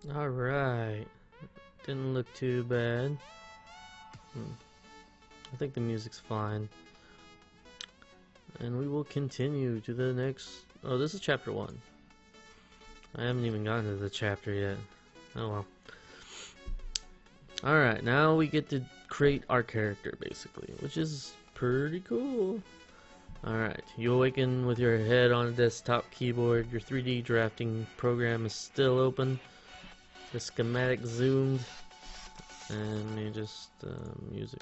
Alright. Didn't look too bad. I think the music's fine. And we will continue to the next... Oh, this is chapter 1. I haven't even gotten to the chapter yet. Oh well. Alright, now we get to create our character, basically, which is pretty cool. Alright, you awaken with your head on a desktop keyboard. Your 3D drafting program is still open. The schematic zoomed. And you just, music.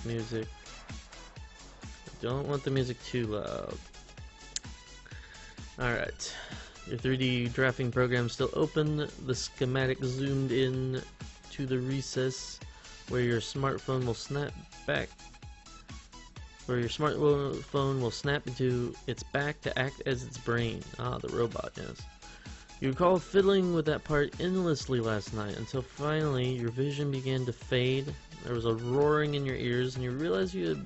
Music. Don't want the music too loud. Alright. Your 3D drafting program is still open. The schematic zoomed in to the recess where your smartphone will snap back. Where your smartphone will snap into its back to act as its brain. Ah, the robot, yes. You recall fiddling with that part endlessly last night until finally your vision began to fade. There was a roaring in your ears and you realized you had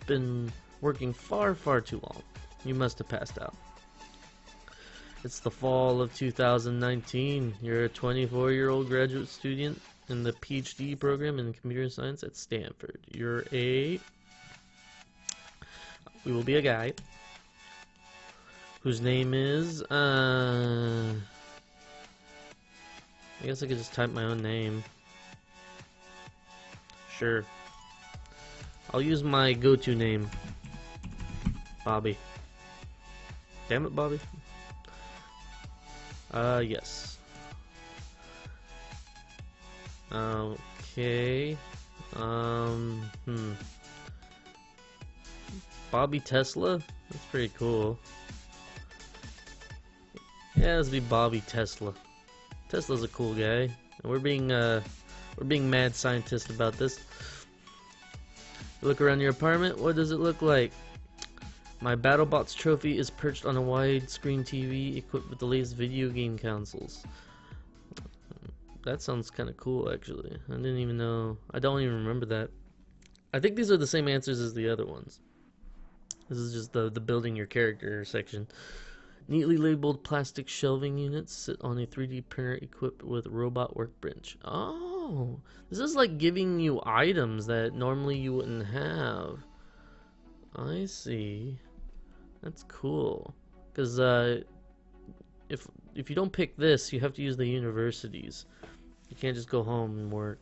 been working far too long. You must have passed out. It's the fall of 2019. You're a 24-year-old graduate student in the PhD program in computer science at Stanford. We will be a guy whose name is, I guess I could just type my own name. Sure. I'll use my go-to name. Bobby. Damn it, Bobby. Yes. Okay. Bobby Tesla? That's pretty cool. Yeah, let's be Bobby Tesla. Tesla's a cool guy. And we're being mad scientists about this. Look around your apartment, what does it look like? My BattleBots trophy is perched on a widescreen TV equipped with the latest video game consoles. That sounds kind of cool, actually. I don't even remember that. I think these are the same answers as the other ones. This is just the building your character section. Neatly labeled plastic shelving units sit on a 3D printer equipped with robot workbench. Oh, this is like giving you items that normally you wouldn't have. I see. That's cool. Because if you don't pick this, you have to use the universities. You can't just go home and work.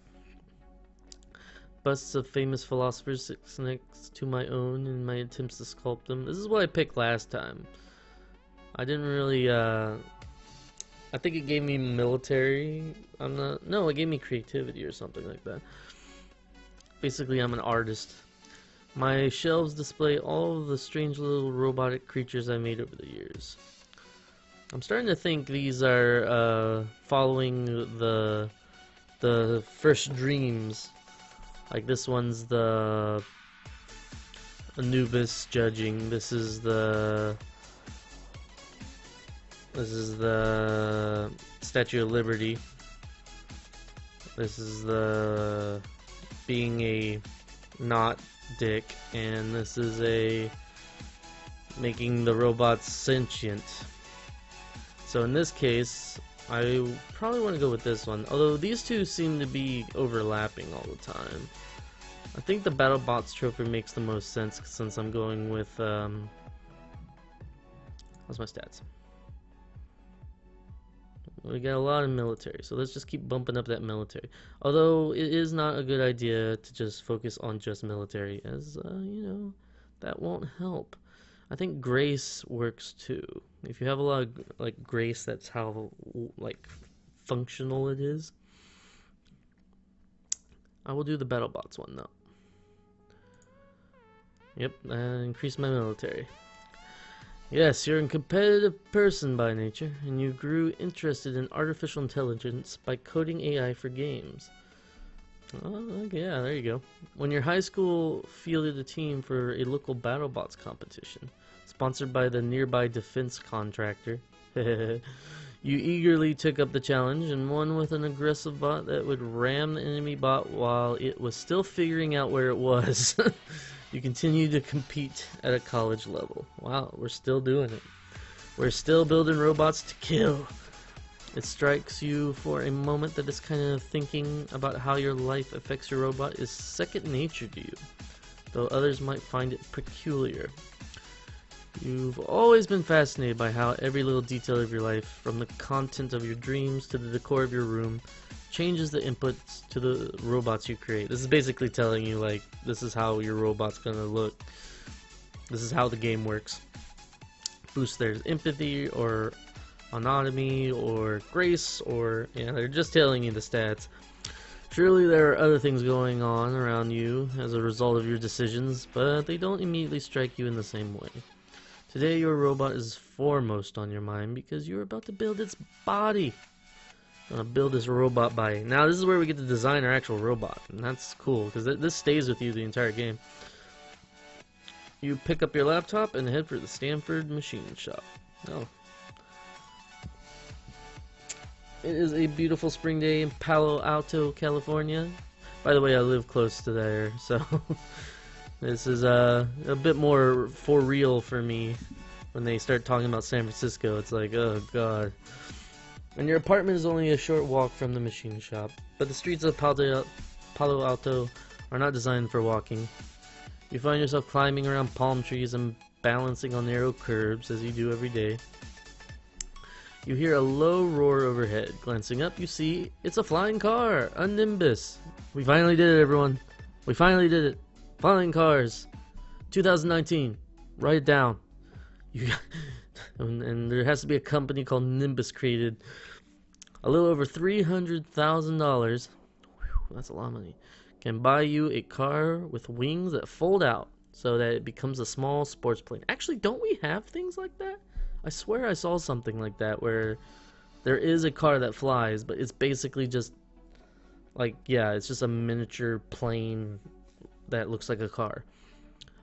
Busts of famous philosophers sit next to my own in my attempts to sculpt them. This is what I picked last time. I didn't really, I think it gave me military. No, it gave me creativity or something like that. Basically, I'm an artist. My shelves display all of the strange little robotic creatures I made over the years. I'm starting to think these are, following the first dreams. Like this one's the Anubis judging. This is the Statue of Liberty. This is the being a not dick, and this is a making the robots sentient. So in this case, I probably want to go with this one, although these two seem to be overlapping all the time. I think the BattleBots trophy makes the most sense since I'm going with, what's my stats? We got a lot of military, so let's just keep bumping up that military. Although it is not a good idea to just focus on just military, as, you know, that won't help. I think grace works too. If you have a lot of, like, grace, that's how, like, functional it is. I will do the BattleBots one, though. Yep, increase my military. Yes, you're a competitive person by nature, and you grew interested in artificial intelligence by coding AI for games. Oh, yeah, there you go. When your high school fielded a team for a local BattleBots competition, sponsored by the nearby defense contractor, you eagerly took up the challenge and won with an aggressive bot that would ram the enemy bot while it was still figuring out where it was. You continue to compete at a college level. Wow, we're still doing it. We're still building robots to kill. It strikes you for a moment that this kind of thinking about how your life affects your robot is second nature to you, though others might find it peculiar. You've always been fascinated by how every little detail of your life, from the content of your dreams to the decor of your room, changes the inputs to the robots you create. This is basically telling you, like, this is how your robot's gonna look. This is how the game works. Boost their empathy, or autonomy, or grace, or, yeah, they're just telling you the stats. Surely there are other things going on around you as a result of your decisions, but they don't immediately strike you in the same way. Today your robot is foremost on your mind because you're about to build its body. Gonna build this robot body. Now this is where we get to design our actual robot, and that's cool because this stays with you the entire game. You pick up your laptop and head for the Stanford Machine Shop. Oh. It is a beautiful spring day in Palo Alto, California. By the way, I live close to there, so this is a bit more for real for me. When they start talking about San Francisco, it's like, oh god. And your apartment is only a short walk from the machine shop, but the streets of Palo Alto are not designed for walking. You find yourself climbing around palm trees and balancing on narrow curbs as you do every day. You hear a low roar overhead. Glancing up, you see it's a flying car, a Nimbus. We finally did it, everyone. We finally did it. Flying cars, 2019. Write it down. And there has to be a company called Nimbus created. A little over $300,000. That's a lot of money. Can buy you a car with wings that fold out so that it becomes a small sports plane. Actually, don't we have things like that? I swear I saw something like that where there is a car that flies, but it's basically just like, yeah, it's just a miniature plane that looks like a car.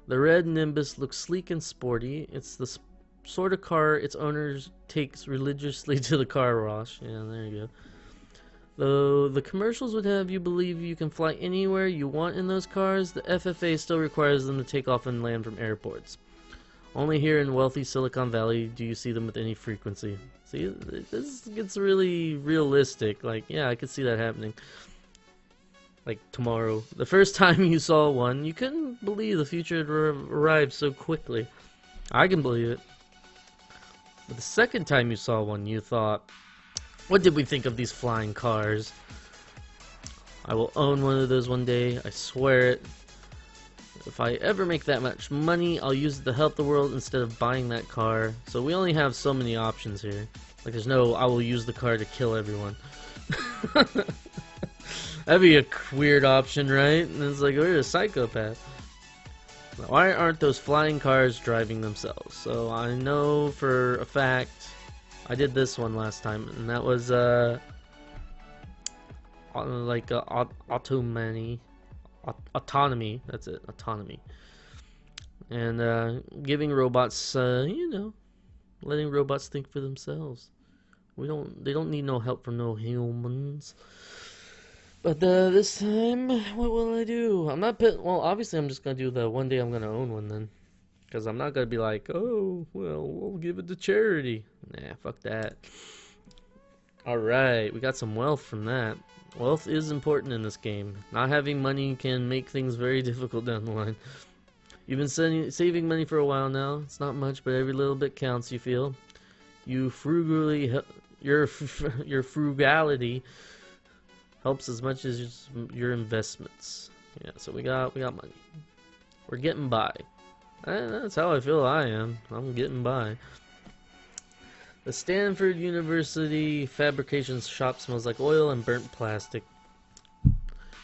The red Nimbus looks sleek and sporty. It's the sort of car its owner takes religiously to the car wash. Yeah, there you go. Though the commercials would have you believe you can fly anywhere you want in those cars, the FFA still requires them to take off and land from airports. Only here in wealthy Silicon Valley do you see them with any frequency. See, this gets really realistic. Like, yeah, I could see that happening. Like tomorrow. The first time you saw one, you couldn't believe the future had arrived so quickly. I can believe it. But the second time you saw one, you thought, what did we think of these flying cars? I will own one of those one day, I swear it. If I ever make that much money, I'll use it to help the world instead of buying that car. So we only have so many options here. Like there's no, I will use the car to kill everyone. That'd be a weird option, right? And it's like, we're a psychopath. Why aren't those flying cars driving themselves? So I know for a fact, I did this one last time, and that was like autonomy. That's it, autonomy. And giving robots, you know, letting robots think for themselves. They don't need no help from no humans. But this time, what will I do? I'm not well, obviously I'm just gonna do the one day I'm gonna own one then. Because I'm not gonna be like, oh, well, we'll give it to charity. Nah, fuck that. Alright, we got some wealth from that. Wealth is important in this game. Not having money can make things very difficult down the line. You've been saving money for a while now. It's not much, but every little bit counts, you feel. Your frugality helps as much as your investments. Yeah, so we got money. We're getting by. That's how I feel I am. I'm getting by. The Stanford University fabrication shop smells like oil and burnt plastic.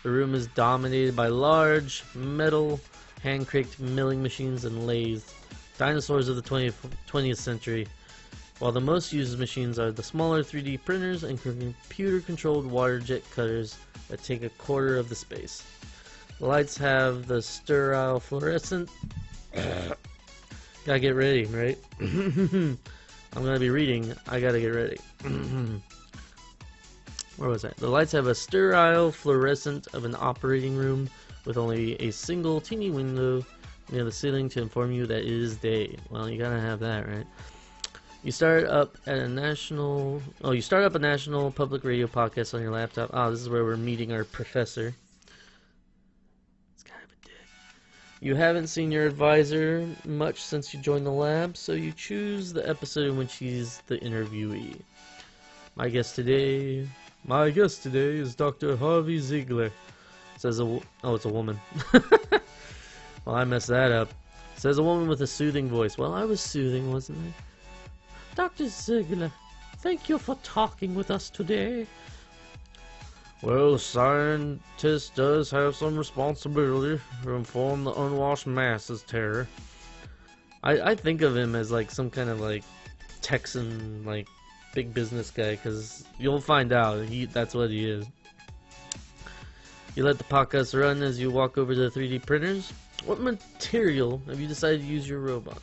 The room is dominated by large, metal, hand-cranked milling machines and lathes. Dinosaurs of the 20th century. While the most used machines are the smaller 3D printers and computer-controlled water jet cutters that take a quarter of the space. The lights have the sterile fluorescent. Gotta get ready, right? I'm gonna be reading. I gotta get ready. Where was I? The lights have a sterile fluorescent of an operating room with only a single teeny window near the ceiling to inform you that it is day. Well, you gotta have that, right? You start up at a national. Oh, you start up a national public radio podcast on your laptop. Oh, this is where we're meeting our professor. It's kind of a dick. You haven't seen your advisor much since you joined the lab, so you choose the episode in which he's the interviewee. My guest today is Dr. Harvey Ziegler. Says it's a woman. Well, I messed that up. Says a woman with a soothing voice. Well, I was soothing, wasn't I? Dr. Ziegler, thank you for talking with us today. Well, the scientist does have some responsibility to inform the unwashed masses, Terror. I think of him as like some kind of like Texan, like big business guy, because you'll find out that's what he is. You let the podcast run as you walk over to the 3D printers. What material have you decided to use your robot?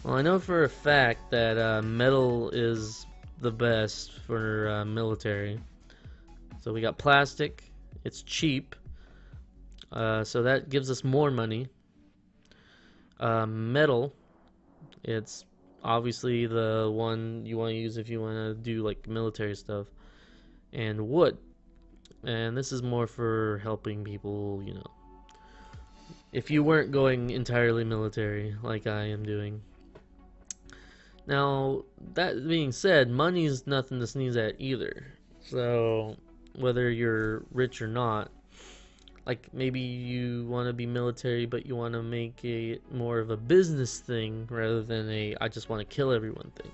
Well, I know for a fact that metal is the best for military. So we got plastic. It's cheap. So that gives us more money. Metal. It's obviously the one you want to use if you want to do like military stuff. And wood. And this is more for helping people, you know. If you weren't going entirely military like I am doing. Now, that being said, money's nothing to sneeze at either. So, whether you're rich or not, like maybe you want to be military but you want to make it more of a business thing rather than a I just want to kill everyone thing.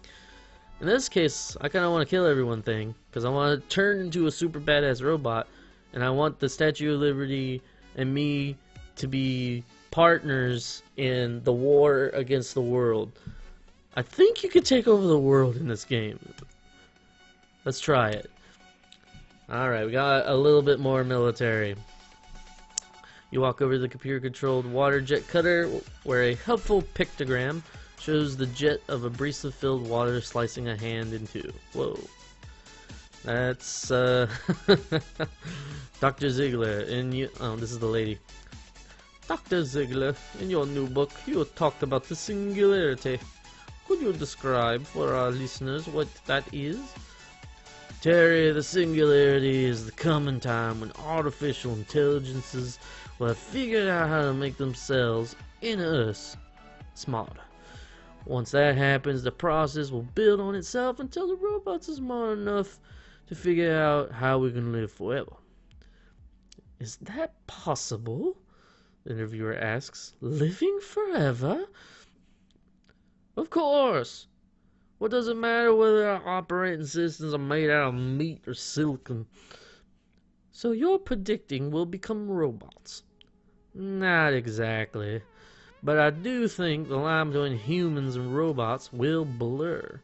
In this case, I kind of want to kill everyone thing because I want to turn into a super badass robot and I want the Statue of Liberty and me to be partners in the war against the world. I think you could take over the world in this game. Let's try it. Alright, we got a little bit more military. You walk over to the computer-controlled water jet cutter, where a helpful pictogram shows the jet of abrasive-filled water slicing a hand in two. Whoa. That's, Dr. Ziegler, this is the lady. Dr. Ziegler, in your new book, you talked about the singularity. Could you describe for our listeners what that is? Terry, the singularity is the coming time when artificial intelligences will have figured out how to make themselves and us smarter. Once that happens, the process will build on itself until the robots are smart enough to figure out how we can live forever. Is that possible? The interviewer asks. Living forever? Of course! What does it matter whether our operating systems are made out of meat or silicon? So you're predicting we'll become robots? Not exactly. But I do think the line between humans and robots will blur.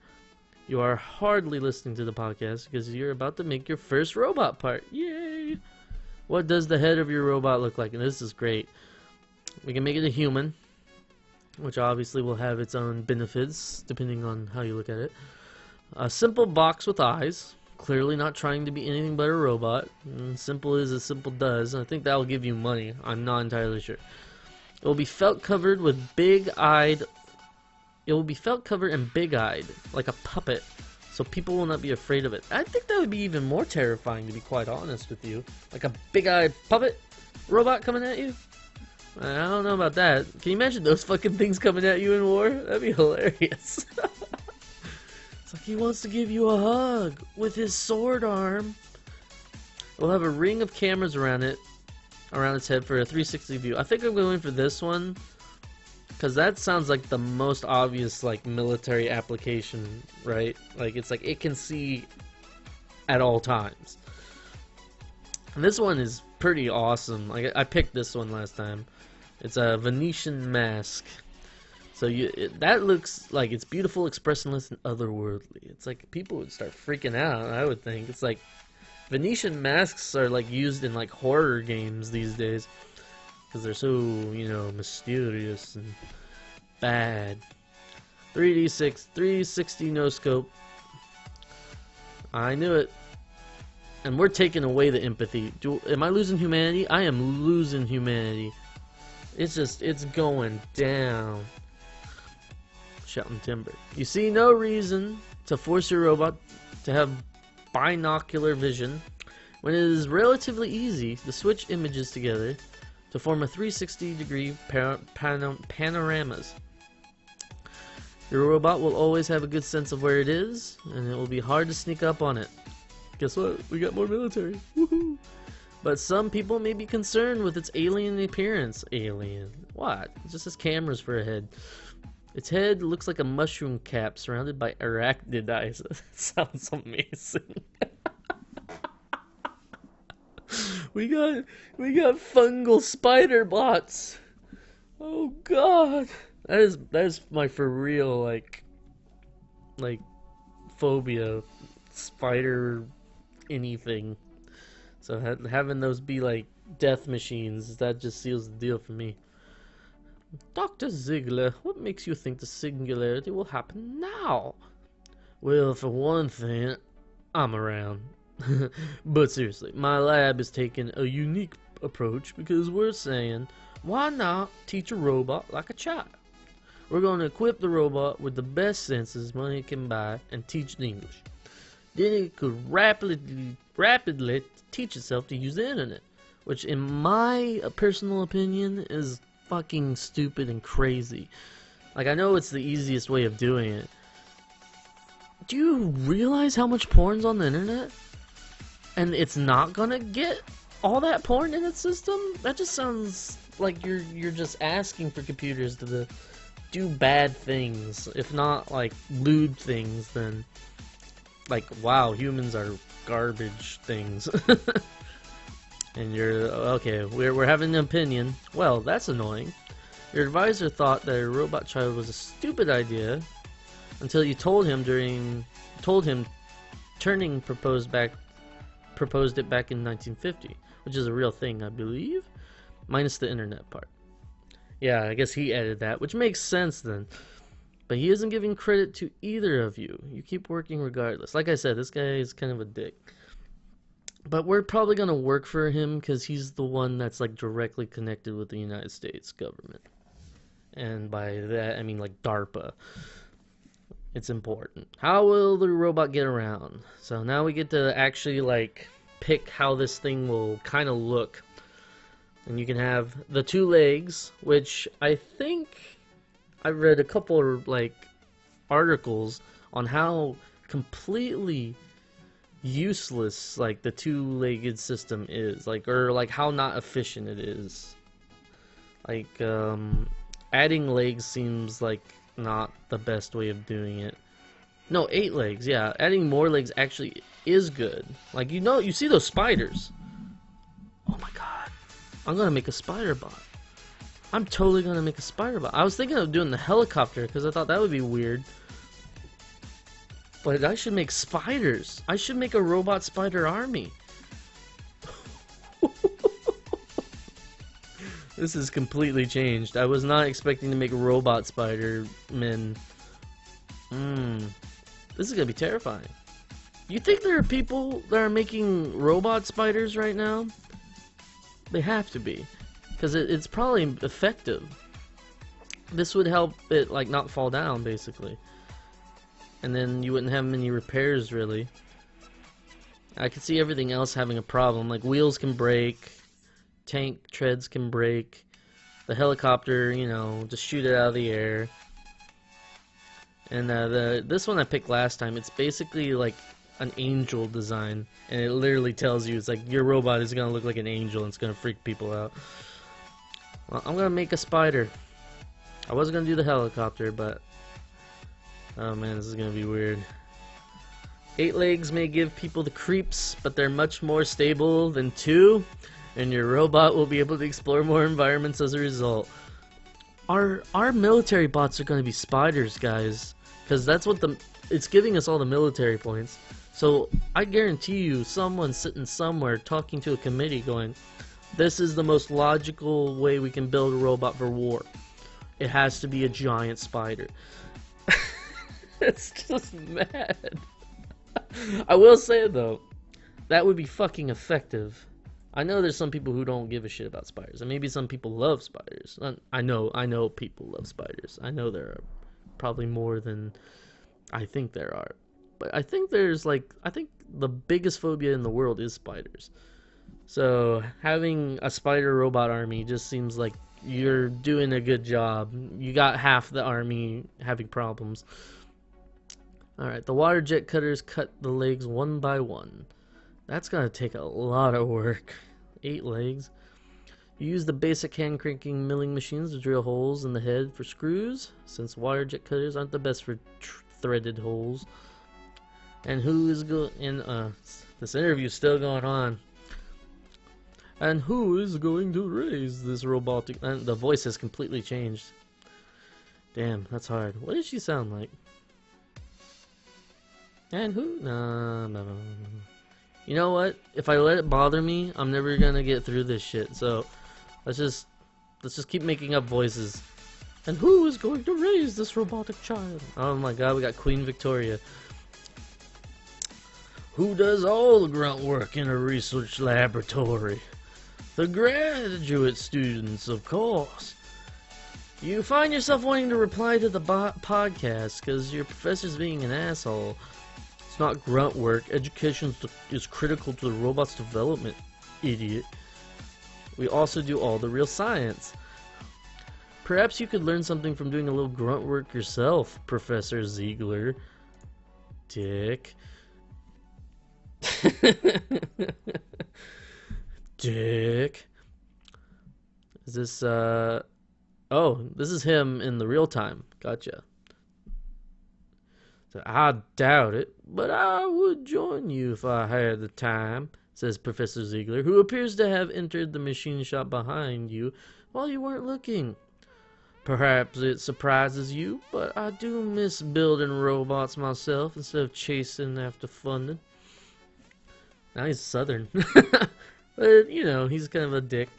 You are hardly listening to the podcast because you're about to make your first robot part. Yay! What does the head of your robot look like? And this is great. We can make it a human, which obviously will have its own benefits, depending on how you look at it. A simple box with eyes, clearly not trying to be anything but a robot. Simple is as simple does, and I think that will give you money. I'm not entirely sure. It will be felt covered with big-eyed... It will be felt covered and big-eyed, like a puppet, so people will not be afraid of it. I think that would be even more terrifying, to be quite honest with you. Like a big-eyed puppet robot coming at you? I don't know about that. Can you imagine those fucking things coming at you in war? That'd be hilarious. It's like he wants to give you a hug with his sword arm. We'll have a ring of cameras around its head for a 360 view. I think I'm going for this one because that sounds like the most obvious like military application, right? Like it's like it can see at all times. And this one is pretty awesome. Like I picked this one last time. It's a Venetian mask. So that looks like it's beautiful, expressionless, and otherworldly. It's like people would start freaking out, I would think. It's like Venetian masks are like used in like horror games these days because they're so, you know, mysterious and bad. 360 no scope. I knew it. And we're taking away the empathy. Am I losing humanity? I am losing humanity. It's going down. shouting timber. You see no reason to force your robot to have binocular vision when it is relatively easy to switch images together to form a 360-degree panoramas. Your robot will always have a good sense of where it is, and it will be hard to sneak up on it. Guess what? We got more military. Woohoo! But some people may be concerned with its alien appearance. Alien? What? It just has cameras for a head. Its head looks like a mushroom cap surrounded by arachnids. That sounds amazing. We got fungal spider bots. Oh god. That is my for real like phobia. Spider anything. So having those be like death machines, that just seals the deal for me. Dr. Ziegler, what makes you think the singularity will happen now? Well, for one thing, I'm around. But seriously, my lab is taking a unique approach because we're saying, why not teach a robot like a child? We're going to equip the robot with the best senses money can buy and teach it English. Then it could rapidly teach itself to use the internet, which in my personal opinion is fucking stupid and crazy. Like, I know it's the easiest way of doing it. Do you realize how much porn's on the internet? And it's not gonna get all that porn in its system? That just sounds like you're just asking for computers to do bad things. If not like lewd things, then like, wow, humans are garbage things. And you're okay, we're having an opinion. Well, that's annoying. Your advisor thought that a robot child was a stupid idea until you told him Turing proposed it back in 1950, which is a real thing, I believe, minus the internet part. Yeah, I guess he added that, which makes sense then. But he isn't giving credit to either of you. You keep working regardless. Like I said, this guy is kind of a dick. But we're probably going to work for him because he's the one that's like directly connected with the United States government. And by that, I mean like DARPA. It's important. How will the robot get around? So now we get to actually like pick how this thing will kind of look. And you can have the 2 legs, which I think I read a couple of like articles on how completely useless like the 2-legged system is, like, or like how not efficient it is. Like adding legs seems like not the best way of doing it. No, 8 legs, yeah. Adding more legs actually is good. Like, you see those spiders. Oh my god. I'm gonna make a spider bot. I'm totally gonna make a spider bot. I was thinking of doing the helicopter because I thought that would be weird. But I should make spiders. I should make a robot spider army. This has completely changed. I was not expecting to make robot Spider-Men. This is gonna be terrifying. You think there are people that are making robot spiders right now? They have to be. Because it's probably effective. This would help it like not fall down, basically. And then you wouldn't have many repairs, really. I could see everything else having a problem. Like, wheels can break. Tank treads can break. The helicopter, you know, just shoot it out of the air. And this one I picked last time, it's basically like an angel design. And it literally tells you, it's like, your robot is going to look like an angel and it's going to freak people out. Well, I'm going to make a spider. I was going to do the helicopter, but... oh man, this is going to be weird. 8 legs may give people the creeps, but they're much more stable than 2. And your robot will be able to explore more environments as a result. Our military bots are going to be spiders, guys. Because that's what it's giving us all the military points. So I guarantee you someone's sitting somewhere talking to a committee going, this is the most logical way we can build a robot for war. It has to be a giant spider. It's just mad. I will say though, that would be fucking effective. I know there's some people who don't give a shit about spiders, and maybe some people love spiders. I know people love spiders. I know there are probably more than I think there are. But I think there's like, I think the biggest phobia in the world is spiders. So having a spider robot army just seems like you're doing a good job. You got half the army having problems. Alright, the water jet cutters cut the legs one by one. That's gonna take a lot of work. 8 legs. You use the basic hand cranking milling machines to drill holes in the head for screws, since water jet cutters aren't the best for threaded holes. And who is this interview's still going on. And who is going to raise this robotic... And the voice has completely changed. Damn, that's hard. What does she sound like? And who? No. You know what? If I let it bother me, I'm never gonna get through this shit. So, let's just keep making up voices. And who is going to raise this robotic child? Oh my god, we got Queen Victoria. Who does all the grunt work in a research laboratory? The graduate students, of course. You find yourself wanting to reply to the podcast because your professor's being an asshole. It's not grunt work. Education is critical to the robot's development, idiot. We also do all the real science. Perhaps you could learn something from doing a little grunt work yourself, Professor Ziegler. Dick. Dick. Is this, oh, this is him in the real time. Gotcha. So, I doubt it, but I would join you if I had the time, says Professor Ziegler, who appears to have entered the machine shop behind you while you weren't looking. Perhaps it surprises you, but I do miss building robots myself instead of chasing after funding. Now he's southern. But, you know, he's kind of a dick.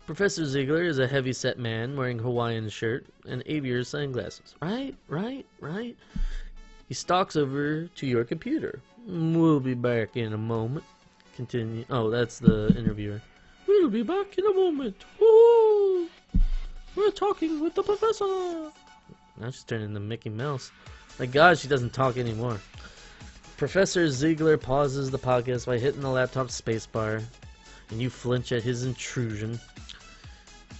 Professor Ziegler is a heavy-set man wearing a Hawaiian shirt and aviator sunglasses. Right. He stalks over to your computer. We'll be back in a moment. Continue. Oh, that's the interviewer. We'll be back in a moment. Woo! We're talking with the professor. Now she's turning into Mickey Mouse. Thank God she doesn't talk anymore. Professor Ziegler pauses the podcast by hitting the laptop spacebar, and you flinch at his intrusion.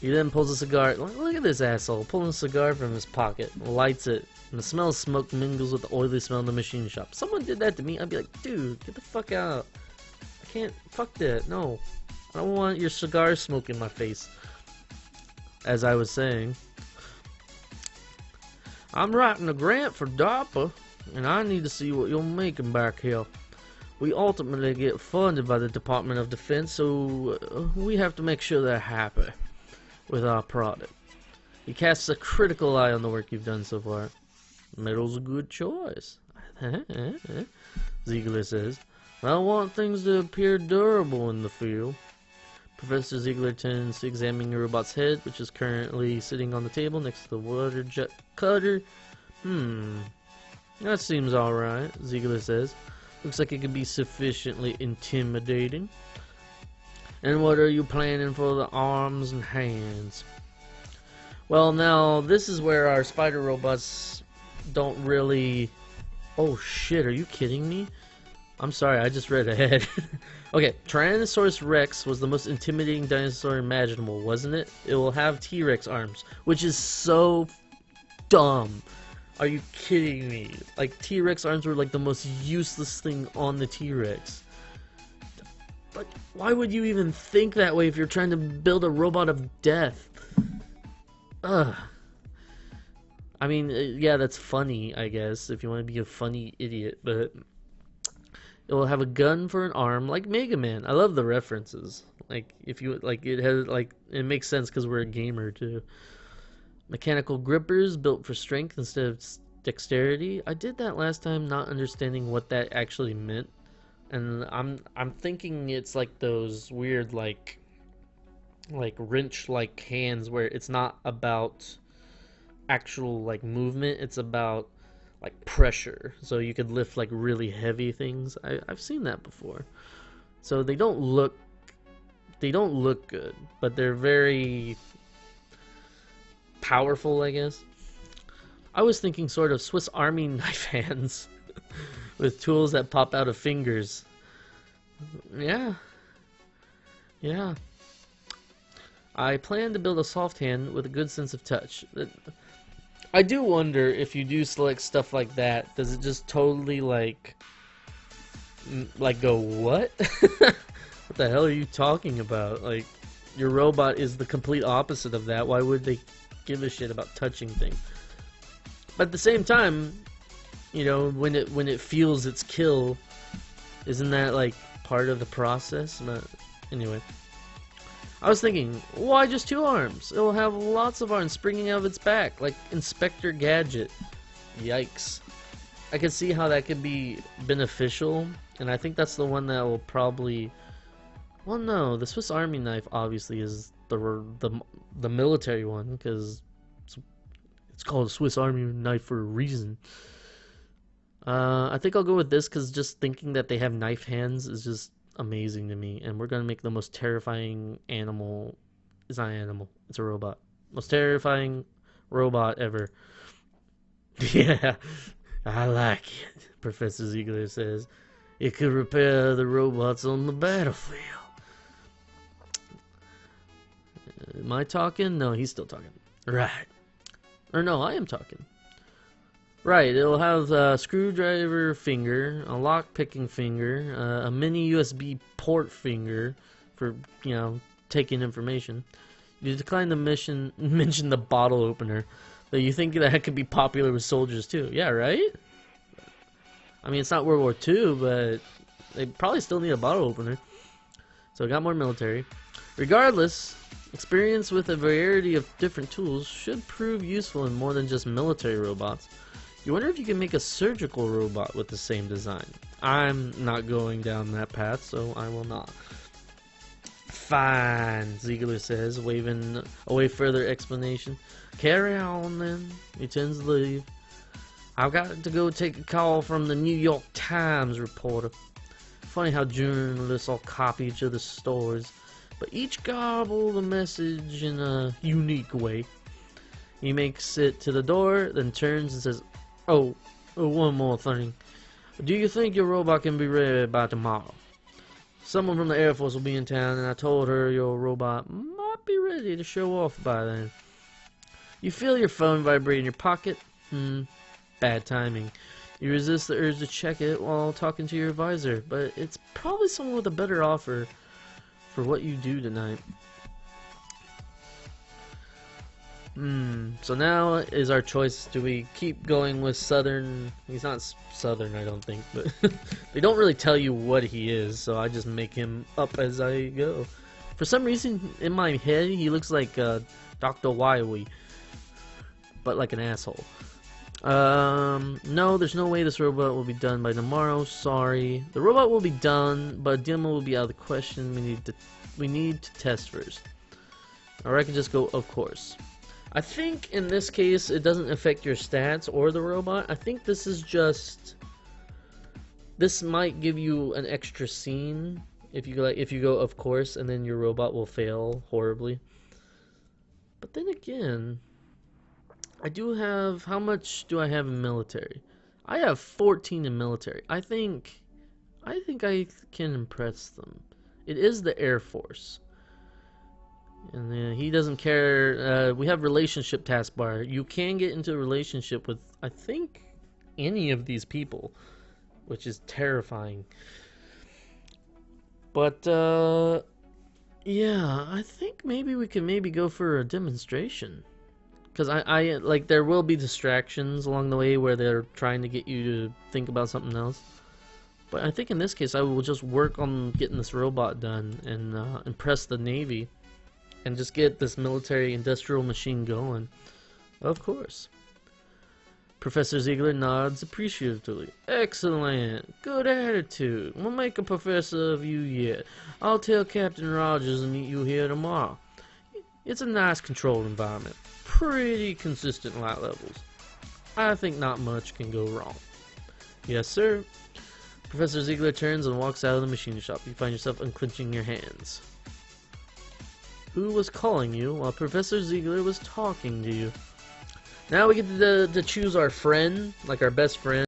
He then pulls a cigar. Look at this asshole pulling a cigar from his pocket, lights it, and the smell of smoke mingles with the oily smell in the machine shop. Someone did that to me, I'd be like, dude, get the fuck out. I can't, fuck that, no. I don't want your cigar smoke in my face. As I was saying, I'm writing a grant for DARPA, and I need to see what you're making back here. We ultimately get funded by the Department of Defense, so we have to make sure they're happy with our product. He casts a critical eye on the work you've done so far. Metal's a good choice, Ziegler says. I want things to appear durable in the field. Professor Ziegler turns to examine your robot's head, which is currently sitting on the table next to the water jet cutter. That seems alright, Ziegler says. Looks like it could be sufficiently intimidating. And what are you planning for the arms and hands? Well, now, this is where our spider robots don't really... Oh shit, are you kidding me? I'm sorry, I just read ahead. Okay, Tyrannosaurus Rex was the most intimidating dinosaur imaginable, wasn't it? It will have T-Rex arms, which is so dumb. Are you kidding me? Like, T-Rex arms were like the most useless thing on the T-Rex. But why would you even think that way if you're trying to build a robot of death? Ugh. I mean, yeah, that's funny, I guess, if you want to be a funny idiot, but it will have a gun for an arm, like Mega Man. I love the references. Like, if you, like, it has, like, it makes sense because we're a gamer, too. Mechanical grippers built for strength instead of dexterity. I did that last time, not understanding what that actually meant. And I'm thinking it's like those weird, like wrench-like hands where it's not about actual, like, movement. It's about, like, pressure. So you could lift, like, really heavy things. I've seen that before. So they don't look good, but they're very powerful, I guess. I was thinking sort of Swiss Army knife hands with tools that pop out of fingers. Yeah. Yeah. I plan to build a soft hand with a good sense of touch. I do wonder if you do select stuff like that, does it just totally like go, what? What the hell are you talking about? Like, your robot is the complete opposite of that. Why would they give a shit about touching things? But at the same time, you know, when it feels its kill, isn't that like part of the process? But anyway, I was thinking, why just 2 arms? It'll have lots of arms springing out of its back, like Inspector Gadget. Yikes. I can see how that could be beneficial, and I think that's the one that will probably... Well, no, the Swiss Army knife obviously is the military one, because it's called a Swiss Army knife for a reason. I think I'll go with this, because just thinking that they have knife hands is just amazing to me, and we're gonna make the most terrifying animal. It's not an animal, it's a robot. Most terrifying robot ever. Yeah, I like it, Professor Ziegler says. It could repair the robots on the battlefield. Am I talking? No, he's still talking. Right. Or no, I am talking. Right, it'll have a screwdriver finger, a lock-picking finger, a mini USB port finger for, you know, taking information. You decline to mention the bottle opener, though you think that could be popular with soldiers too. Yeah, right? I mean, it's not World War II, but they probably still need a bottle opener. So I got more military. Regardless, experience with a variety of different tools should prove useful in more than just military robots. You wonder if you can make a surgical robot with the same design. I'm not going down that path, so I will not. Fine, Ziegler says, waving away further explanation. Carry on, then. He turns to leave. I've got to go take a call from the New York Times reporter. Funny how journalists all copy each other's stories, but each garble the message in a unique way. He makes it to the door, then turns and says, Oh, one more thing. Do you think your robot can be ready by tomorrow? Someone from the Air Force will be in town, and I told her your robot might be ready to show off by then. You feel your phone vibrate in your pocket? Bad timing. You resist the urge to check it while talking to your advisor, but it's probably someone with a better offer for what you do tonight. So now is our choice. Do we keep going with Southern? He's not Southern, I don't think, but they don't really tell you what he is, so I just make him up as I go. For some reason, in my head, he looks like Dr. Wily, but like an asshole. No, there's no way this robot will be done by tomorrow. Sorry. The robot will be done, but a demo will be out of the question. We need to test first. Or I can just go, of course. I think in this case it doesn't affect your stats or the robot. I think this is just, this might give you an extra scene if you go of course, and then your robot will fail horribly. But then again, I do have, how much do I have in military? I have 14 in military. I think I can impress them. It is the Air Force. And he doesn't care. We have relationship taskbar. You can get into a relationship with, I think, any of these people, which is terrifying. But yeah, I think maybe we can go for a demonstration, because I like, there will be distractions along the way where they're trying to get you to think about something else. But I think in this case I will just work on getting this robot done and impress the Navy. And just get this military industrial machine going. Of course. Professor Ziegler nods appreciatively. Excellent. Good attitude. We'll make a professor of you yet. I'll tell Captain Rogers to meet you here tomorrow. It's a nice controlled environment. Pretty consistent light levels. I think not much can go wrong. Yes, sir. Professor Ziegler turns and walks out of the machine shop. You find yourself unclenching your hands. Who was calling you while Professor Ziegler was talking to you? Now we get to choose our friend, like our best friend.